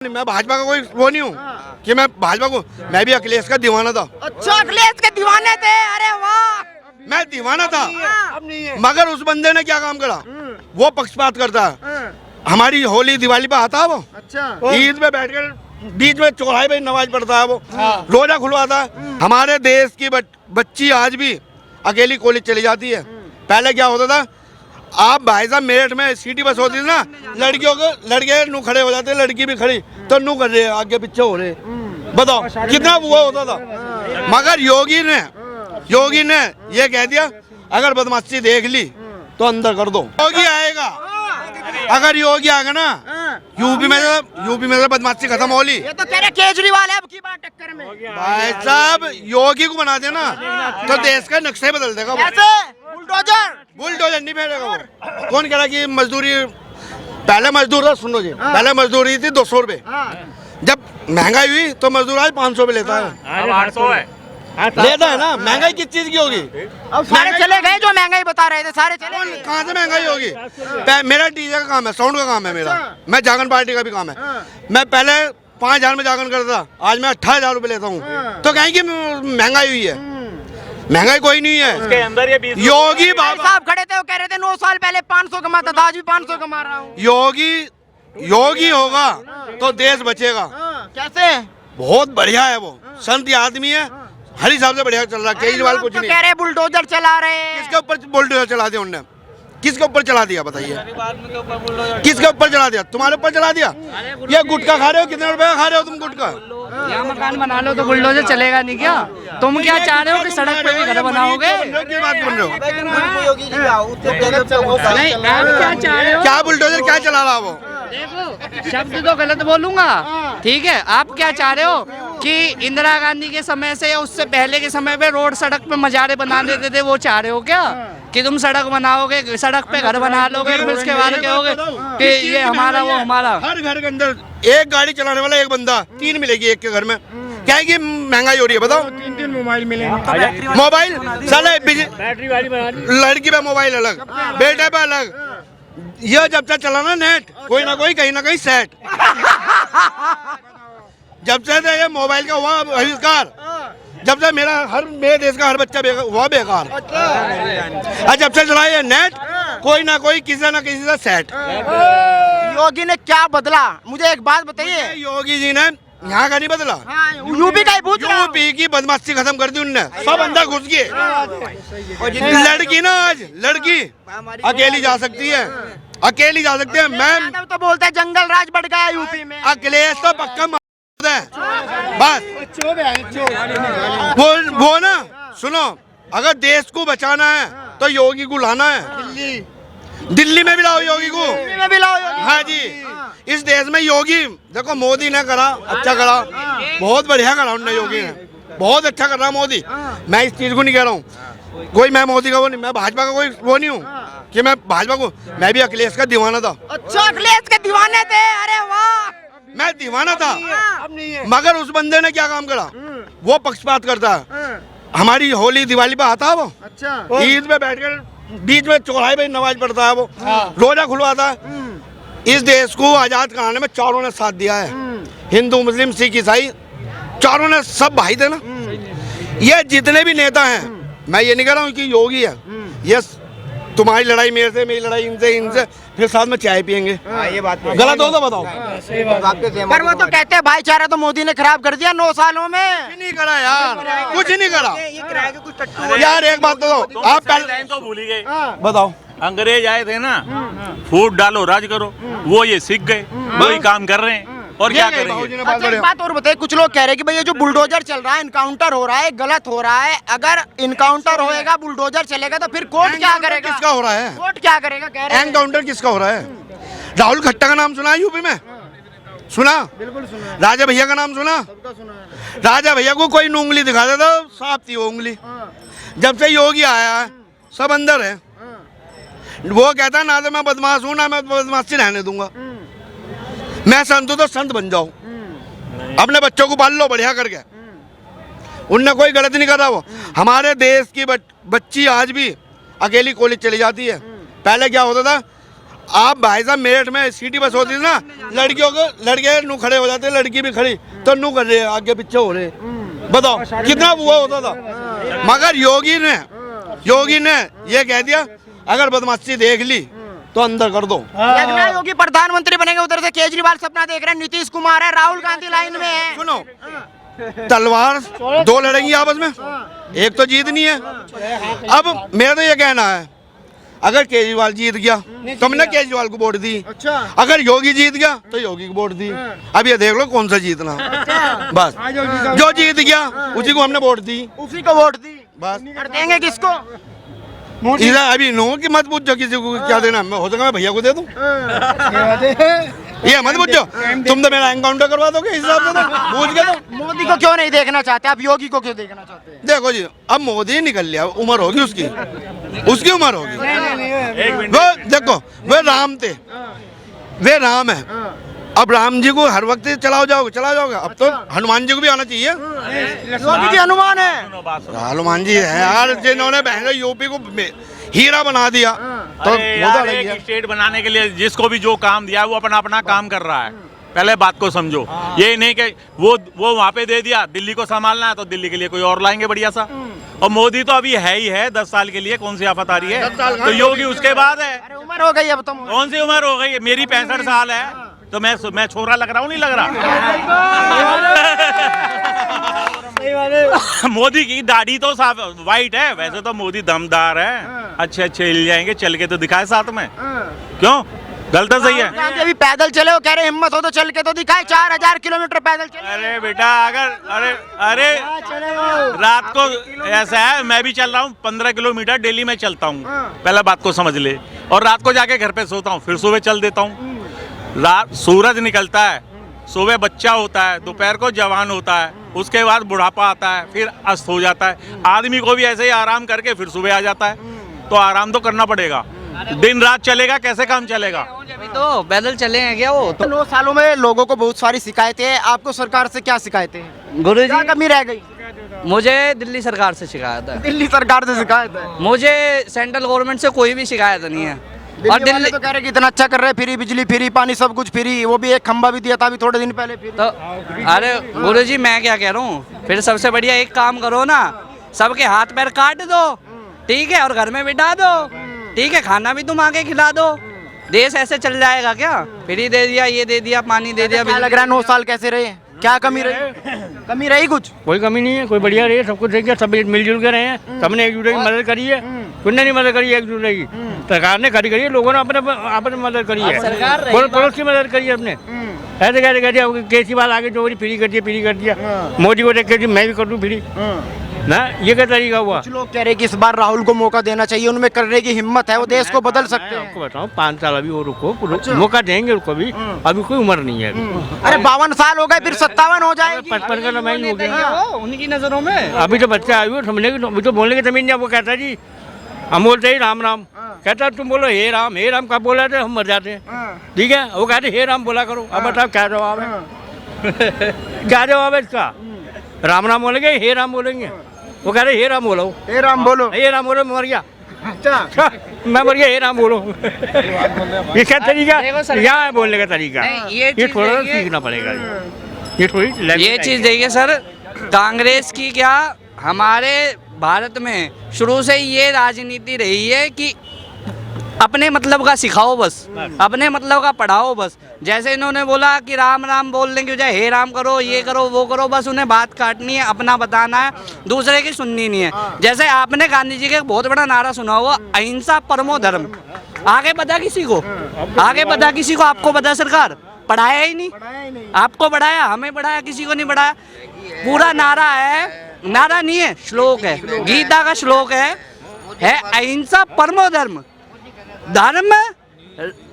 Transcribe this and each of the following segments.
मैं भाजपा का कोई वो नहीं हूँ कि मैं भाजपा को, मैं भी अखिलेश का दीवाना था। अच्छा, अखिलेश के दीवाने थे? अरे वाह, मैं दीवाना था, अब नहीं है। मगर उस बंदे ने क्या काम करा, वो पक्षपात करता है। हमारी होली दिवाली पे आता है वो, अच्छा, ईद पे बैठकर बीच में चौराहे पे नमाज पढ़ता है वो, रोजा खुलवाता है। हमारे देश की बच्ची आज भी अकेली कॉलेज चली जाती है। पहले क्या होता था, आप भाई साहब मेरठ में सिटी बस होती थी ना, लड़कियों को लड़के नू खड़े हो जाते, लड़की भी खड़ी तो नू कर रहे आगे पीछे हो रहे। बताओ कितना वो होता था। मगर योगी ने ये कह दिया, अगर बदमाशी देख ली तो अंदर कर दो। योगी आएगा, अगर योगी आएगा ना यूपी में से बदमाशी खत्म होली। ये तो कह रहे केजरीवाल है अब की बार टक्कर में। भाई साहब योगी को बना देना तो देश का नक्शा ही बदल देगा। बुलडोजर नहीं फेरेगा वो। कौन कह रहा कि मजदूरी, पहले मजदूर था, सुनो जी, पहले मजदूरी थी 200 रुपए, जब महंगाई हुई तो मजदूर आज 500 पे लेता है। अब 800 है, लेता है ना। महंगाई किस चीज की होगी? अब सारे चले गए जो महंगाई बता रहे थे, सारे चले गए। कहाँ से महंगाई होगी? मेरा डीजे का काम है, साउंड का काम है मेरा, मैं जागरण पार्टी का भी काम है। मैं पहले 5,000 में जागरण करता था, आज मैं 18,000 रुपए लेता हूँ। तो कहीं की महंगाई हुई है? महंगाई कोई नहीं है। उसके अंदर ये 20 योगी बाबा साहब खड़े थे, वो कह रहे थे 9 साल पहले 500 कमाता था, आज भी 500 कमा रहा हूँ। योगी होगा तो देश बचेगा। कैसे? बहुत बढ़िया है वो, संत आदमी है, हर हिसाब से बढ़िया चल रहा है। केजरीवाल कुछ नहीं। कह रहे बुलडोजर चला रहे हैं। किसके ऊपर बुलडोजर चला दिया उनने? किसके ऊपर चला दिया बताइए? किसके ऊपर चला दिया? तुम्हारे ऊपर चला दिया। ये गुटखा खा रहे हो, कितने रुपए का खा रहे हो तुम गुटखा? यहाँ मकान बना लो तो बुलडोजर चलेगा नहीं क्या? तुम क्या चाह रहे हो कि सड़क पे भी घर बनाओगे? क्या बात बन रहे हो? नहीं, आप क्या चाह रहे हो? क्या बुलडोजर क्या चला रहा वो? देखो, शब्द तो गलत बोलूंगा, ठीक है? आप क्या चाह रहे हो कि इंदिरा गांधी के समय से या उससे पहले के समय पे रोड सड़क पे मजारे बना देते थे, वो चाह रहे हो क्या कि तुम सड़क बनाओगे, सड़क पे घर बना लोगे, फिर उसके बाद कहोगे कि ये हमारा वो हमारा? हर घर के अंदर एक गाड़ी चलाने वाला एक बंदा, 3 मिलेगी एक के घर में। क्या है कि महंगाई हो रही है? बताओ। 3 मोबाइल मिलेंगे। मोबाइल साले बैटरी वाली बना दी, लड़की पे मोबाइल अलग, बेटे पे अलग। ये जब तक चलाना नेट, कोई ना कोई कहीं ना कहीं सेट। जब से ये मोबाइल का हुआ आविष्कार, जब से मेरे देश का हर बच्चा हुआ बेकार। और जब से चला ये नेट, कोई ना कोई किसी ना किसी से सेट। योगी ने क्या बदला? मुझे एक बात बताइए। योगी जी ने यहाँ का नहीं बदला, यूपी का ही पूछ रहा हूँ। यूपी की बदमाशी खत्म कर दी उनने, सब अंदर घुस गए। लड़की ना, आज लड़की अकेली जा सकती है, अकेली जा सकती है। मैं तो बोलते हैं जंगल राज बढ़ गया यूपी में। अखिलेश तो पक्का है बस। वो ना सुनो, अगर देश को बचाना है तो योगी को लाना है। दिल्ली में भी लाओ योगी को, दिल्ली में भी लाओ योगी। हाँ जी, इस देश में योगी, देखो मोदी ने करा, अच्छा करा, बहुत बढ़िया करा उनने, योगी ने बहुत अच्छा कर रहा मोदी। मैं इस चीज को नहीं कह रहा हूँ कोई, मैं मोदी का वो नहीं, मैं भाजपा का कोई वो नहीं हूँ कि मैं भाजपा को, मैं भी अखिलेश का दीवाना था। अच्छा, अखिलेश के दीवाने थे? अरे वाह, मैं दीवाना था, अब नहीं है। मगर उस बंदे ने क्या काम करा, वो पक्षपात करता है। हमारी होली दिवाली पे आता है वो, अच्छा, ईद पे बैठकर बीच में चौराहे पे नमाज पढ़ता है वो, रोजा खुलवाता है। इस देश को आजाद कराने में चारों ने साथ दिया है, हिंदू मुस्लिम सिख ईसाई, चारों ने, सब भाई थे ना। ये जितने भी नेता हैं, मैं ये नहीं कह रहा हूँ कि योगी है, ये तुम्हारी लड़ाई मेरे से, मेरी लड़ाई इनसे, फिर साथ में चाय पियेंगे। ये बात गलत हो तो बताओ। पर वो तो कहते हैं भाईचारा तो मोदी ने खराब कर दिया 9 सालों में। कुछ नहीं करा यार, कुछ नहीं करा यार। एक बात तो आप पहले तो भूल ही गए। बताओ, अंग्रेज आए थे ना, फूट डालो राज करो, वो ये सीख गए, वही काम कर रहे हैं और क्या करेंगे। अच्छा, एक बात और बताइए, कुछ लोग कह रहे हैं कि भाई ये जो बुलडोजर चल रहा है, इनकाउंटर हो रहा है, गलत हो रहा है। अगर इनकाउंटर होएगा, बुलडोजर चलेगा तो फिर कोर्ट क्या करेगा? किसका हो रहा है? कोर्ट क्या करेगा? कह रहे हैं एनकाउंटर किसका हो रहा है? राहुल खट्टर का नाम सुना है यूपी में? सुना? बिल्कुल सुना। राजा भैया का नाम सुना? राजा भैया को कोई उंगली दिखा देता, साफ थी वो उंगली। जब से योगी आया है, सब अंदर है। वो कहता है ना तो मैं बदमाश हूँ, ना मैं बदमाशी रहने दूंगा। मैं संत हूँ तो संत बन जाओ, अपने बच्चों को पाल लो बढ़िया करके। उनने कोई गलती नहीं करा वो। हमारे देश की बच्ची आज भी अकेली कॉलेज चली जाती है। पहले क्या होता था, आप भाई साहब मेरठ में सिटी बस होती थी ना, लड़कियों को लड़के नू खड़े हो जाते, लड़की भी खड़ी तो नू कर रहे आगे पीछे हो रहे। बताओ कितना वो होता था। मगर योगी ने ये कह दिया अगर बदमाशी देख ली तो अंदर कर दो। लगना योगी प्रधानमंत्री बनेंगे, उधर से केजरीवाल सपना देख रहे हैं, नीतीश कुमार है, राहुल गांधी लाइन में है। सुनो, तलवार दो लड़ेंगी आपस में, एक तो जीतनी है। अब मेरा तो ये कहना है अगर केजरीवाल जीत गया तो हमने केजरीवाल को वोट दी, अगर योगी जीत गया तो योगी को वोट दी। अब ये देख लो कौन सा जीतना। बस जो जीत गया उसी को हमने वोट दी, उसी को वोट दी। बस। और देंगे किसको? इधर अभी नो कि मत पूछो किसी को क्या देना, मैं हो सका मैं भैया को दे दूं। ये मत पूछो, तुम तो मेरा एनकाउंटर करवा दोगे इस हिसाब से, तो पूछ के तो। मोदी को क्यों नहीं देखना चाहते आप, योगी को क्यों देखना चाहते हैं? देखो जी, अब मोदी निकल लिया, उम्र होगी उसकी उम्र होगी। वो देखो वे राम थे, वे राम है। अब राम जी को हर वक्त चला जाओगे। अब तो हनुमान जी को भी आना चाहिए। योगी जी हनुमान है, हनुमान जी है यार, जिन्होंने बहन यूपी को हीरा बना दिया। तो अरे वो तो यार, अलग ही एक है। स्टेट बनाने के लिए जिसको भी जो काम दिया है वो अपना अपना काम कर रहा है। पहले बात को समझो, ये नहीं कि वो वहाँ पे दे दिया, दिल्ली को संभालना है तो दिल्ली के लिए कोई और लाएंगे बढ़िया सा। और मोदी तो अभी है ही है 10 साल के लिए, कौन सी आफत आ रही है? तो योगी उसके बाद है। अरे उम्र हो गई अब तो। कौन सी उम्र हो गई है? मेरी 65 साल है, तो मैं छोरा लग रहा हूँ, नहीं लग रहा? मोदी की दाढ़ी तो साफ वाइट है, वैसे तो मोदी दमदार है, अच्छे हिल जाएंगे, चल के तो दिखाए साथ में। क्यों? गलत सही है। राहुल गांधी अभी पैदल चले, वो कह रहे हिम्मत हो तो चल के तो दिखाए, 4000 किलोमीटर पैदल चले। अरे बेटा, अगर अरे रात को ऐसा है, मैं भी चल रहा हूँ 15 किलोमीटर डेली में चलता हूँ, पहले बात को समझ ले। और रात को जाके घर पे सोता हूँ, फिर सुबह चल देता हूँ। रात सूरज निकलता है, सुबह बच्चा होता है, दोपहर को जवान होता है, उसके बाद बुढ़ापा आता है, फिर अस्त हो जाता है। आदमी को भी ऐसे ही आराम करके फिर सुबह आ जाता है, तो आराम तो करना पड़ेगा। दिन रात चलेगा, कैसे काम चलेगा? अभी तो पैदल चले हैं क्या वो तो। 9 सालों में लोगों को बहुत सारी शिकायतें हैं, आपको सरकार से क्या शिकायतें हैं? गुरु क्या जी, कमी रह गई? मुझे दिल्ली सरकार से शिकायत है, दिल्ली सरकार से शिकायत है। मुझे सेंट्रल गवर्नमेंट से कोई भी शिकायत नहीं है। और दिल्ली वाले दिल्ली तो कह रहे कि इतना अच्छा कर रहे हैं, फ्री बिजली, फ्री पानी, सब कुछ फ्री। वो भी एक खंबा भी दिया था अभी थोड़े दिन पहले फ्री। तो अरे गुरु जी, मैं क्या कह रहा हूँ, फिर सबसे बढ़िया एक काम करो ना, सबके हाथ पैर काट दो, ठीक है, और घर में बिठा दो, ठीक है, खाना भी तुम आके खिला दो। देश ऐसे चल जाएगा क्या? फ्री दे दिया, ये दे दिया, पानी दे दिया। क्या लग रहा है 9 साल कैसे रहे? क्या कमी रही? कमी रही कुछ? कोई कमी नहीं है, कोई बढ़िया रही है, सब कुछ देखिए, सब मिलजुल के रहे हैं, सबने एक दूसरे की मदद करी है, कुछ नहीं मदद करी है एक दूसरे की। सरकार ने करी है, लोगों ने अपने मदद करी है, पड़ोस की मदद करी है अपने। ऐसे कहते कहते केजरीवाल आगे जो फ्री कर दिया, मोदी को देख के मैं भी कर दूँ फ्री ना, ये क्या तरीका हुआ? कुछ लोग कह रहे कि इस बार राहुल को मौका देना चाहिए, उनमें करने की हिम्मत है, वो देश को बदल सकते हैं। आपको बताऊँ 5 साल अभी और रुको, मौका देंगे उनको भी, अभी कोई उम्र नहीं है। अरे 52 साल हो गए, फिर 57 हो जाएगी। 55 का लम्बाई हो गया उनकी नजरों में। अभी तो बच्चा आयु है, समझने की अभी तो बोलने की जमीन नहीं। वो कहता है जी, हम बोलते ही राम राम, कहता है तुम बोलो हे राम कब बोला थे, हम मर जाते हैं, ठीक है। वो कहते हे राम बोला करो। अब बताओ क्या जवाब है? क्या जवाब है इसका? राम बोलेंगे, हे राम बोलेंगे? वो कह रहे हे राम बोलो, हे राम बोलो। मैं मर गया, अच्छा मैं मर गया, हे राम बोलो। ये क्या तरीका? यहाँ है बोलने का तरीका, नहीं, ये ये चीज़ थोड़ा सा देखिए। सीखना पड़ेगा। ये थोड़ी ये चीज़ देखिए सर, कांग्रेस की क्या, हमारे भारत में शुरू से ही ये राजनीति रही है कि अपने मतलब का सिखाओ बस, अपने मतलब का पढ़ाओ बस। जैसे इन्होंने बोला कि राम बोलने की बजाय हे राम करो, ये करो, वो करो, बस उन्हें बात काटनी है, अपना बताना है, दूसरे की सुननी नहीं है। जैसे आपने गांधी जी का एक बहुत बड़ा नारा सुना हुआ, अहिंसा परमो धर्म। आगे पता किसी को? आगे पता किसी को? आपको पता? सरकार पढ़ाया ही नहीं, आपको पढ़ाया, हमें पढ़ाया, किसी को नहीं पढ़ाया। पूरा नारा है, नारा नहीं है, श्लोक है, गीता का श्लोक है अहिंसा परमो धर्म।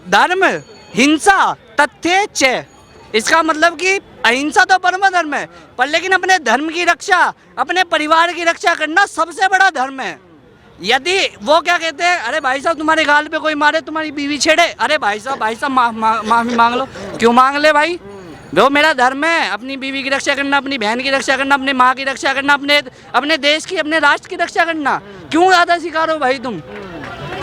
धर्म हिंसा तथ्य च। इसका मतलब कि अहिंसा तो परम धर्म है, पर लेकिन अपने धर्म की रक्षा, अपने परिवार की रक्षा करना सबसे बड़ा धर्म है। यदि वो क्या कहते हैं, अरे भाई साहब तुम्हारे गाल पे कोई मारे, तुम्हारी बीवी छेड़े, अरे भाई साहब माफी मांग लो। क्यों मांग ले भाई? वो मेरा धर्म है, अपनी बीवी की रक्षा करना, अपनी बहन की रक्षा करना, अपने माँ की रक्षा करना, अपने देश की, अपने राष्ट्र की रक्षा करना। क्यों ज़्यादा सिखा रहे हो भाई तुम?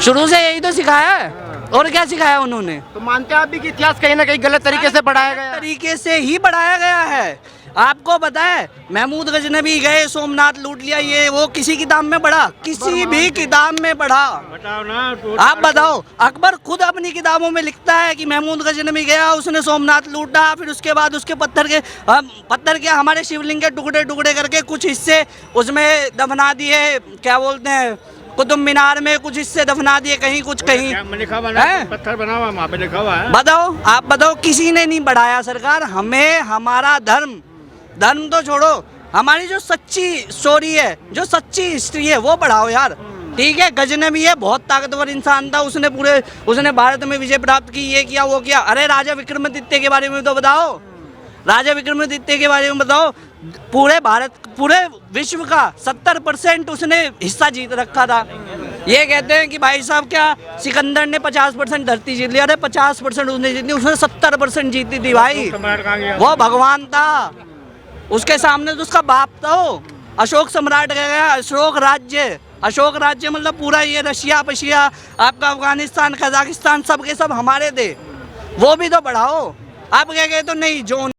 शुरू से यही तो सिखाया है। और क्या सिखाया उन्होंने? तो मानते हैं आप भी कि इतिहास कहीं ना कहीं गलत तरीके से पढ़ाया गया है? तरीके से ही बढ़ाया गया है। आपको पता है महमूद गजनबी गए, सोमनाथ लूट लिया, ये वो किसी किताब में पढ़ा? किसी भी किताब में पढ़ा? बताओ ना तो आप बताओ। अकबर खुद अपनी किताबों में लिखता है कि महमूद गजनबी गया, उसने सोमनाथ लूटा, फिर उसके बाद उसके पत्थर के हमारे शिवलिंग के टुकड़े टुकड़े करके कुछ हिस्से उसमें दफना दिए, क्या बोलते हैं, कुतुब मीनार में कुछ हिस्से दफना दिए, कहीं कुछ कहीं। क्या लिखा हुआ है? हैं? पत्थर बना हुआ वहाँ पे लिखा हुआ है। बताओ, आप बताओ, किसी ने नहीं बढ़ाया सरकार। हमें हमारा धर्म तो छोड़ो, हमारी जो सच्ची स्टोरी है, जो सच्ची हिस्ट्री है, वो पढ़ाओ यार। ठीक है, गजनबी है, बहुत ताकतवर इंसान था, उसने भारत में विजय प्राप्त की, ये किया वो किया। अरे राजा विक्रमादित्य के बारे में तो बताओ, राजा विक्रमादित्य के बारे में बताओ। पूरे विश्व का 70% उसने हिस्सा जीत रखा था। ये कहते हैं कि भाई साहब क्या सिकंदर ने 50% धरती जीत लिया? अरे 50% उसने जीती, उसने 70% जीती थी भाई। वो भगवान था, उसके सामने तो उसका बाप था वो। अशोक सम्राट गया, अशोक राज्य मतलब पूरा ये रशिया पशिया, आपका अफगानिस्तान, कजाकिस्तान, सब के सब हमारे थे। वो भी तो बढ़ाओ। आप क्या कहते हो? नहीं, जो